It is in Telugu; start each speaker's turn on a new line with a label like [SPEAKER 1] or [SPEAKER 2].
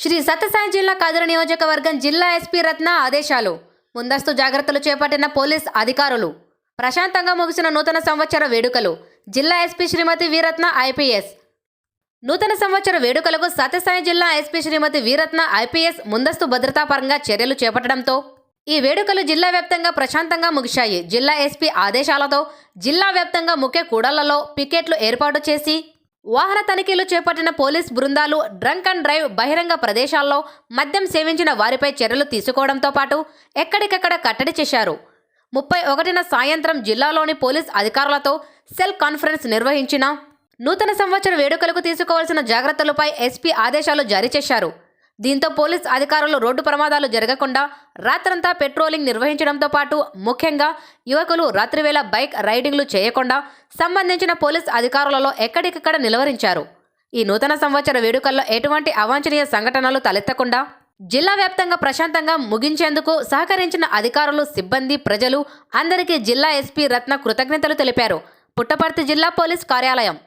[SPEAKER 1] శ్రీ సత్యసాయి జిల్లా కదిరి నియోజకవర్గం జిల్లా ఎస్పీ రత్న ఆదేశాలు. ముందస్తు జాగ్రత్తలు చేపట్టిన పోలీస్ అధికారులు. ప్రశాంతంగా ముగిసిన నూతన సంవత్సర వేడుకలు. జిల్లా ఎస్పీ శ్రీమతి వీరత్న ఐపీఎస్. నూతన సంవత్సర వేడుకలకు సత్యసాయి జిల్లా ఎస్పీ శ్రీమతి వీరత్న ఐపీఎస్ ముందస్తు భద్రతాపరంగా చర్యలు చేపట్టడంతో ఈ వేడుకలు జిల్లా వ్యాప్తంగా ప్రశాంతంగా ముగిశాయి. జిల్లా ఎస్పీ ఆదేశాలతో జిల్లా వ్యాప్తంగా ముఖ్య కూడళ్లలో పికెట్లు ఏర్పాటు చేసి వాహన తనిఖీలు చేపట్టిన పోలీస్ బృందాలు డ్రంక్ అండ్ డ్రైవ్, బహిరంగ ప్రదేశాల్లో మద్యం సేవించిన వారిపై చర్యలు తీసుకోవడంతో పాటు ఎక్కడికక్కడ కట్టడి చేశారు. 31న సాయంత్రం జిల్లాలోని పోలీస్ అధికారులతో సెల్ కాన్ఫరెన్స్ నిర్వహించిన నూతన సంవత్సర వేడుకలకు తీసుకోవాల్సిన జాగ్రత్తలపై ఎస్పీ ఆదేశాలు జారీ చేశారు. దీంతో పోలీస్ అధికారులు రోడ్డు ప్రమాదాలు జరగకుండా రాత్రంతా పెట్రోలింగ్ నిర్వహించడంతో పాటు ముఖ్యంగా యువకులు రాత్రివేళ బైక్ రైడింగ్లు చేయకుండా సంబంధించిన పోలీస్ అధికారులలో ఎక్కడికక్కడ నిలువరించారు. ఈ నూతన సంవత్సర వేడుకల్లో ఎటువంటి అవాంఛనీయ సంఘటనలు తలెత్తకుండా జిల్లా వ్యాప్తంగా ప్రశాంతంగా ముగించేందుకు సహకరించిన అధికారులు, సిబ్బంది, ప్రజలు అందరికీ జిల్లా ఎస్పీ రత్న కృతజ్ఞతలు తెలిపారు. పుట్టపర్తి జిల్లా పోలీస్ కార్యాలయం.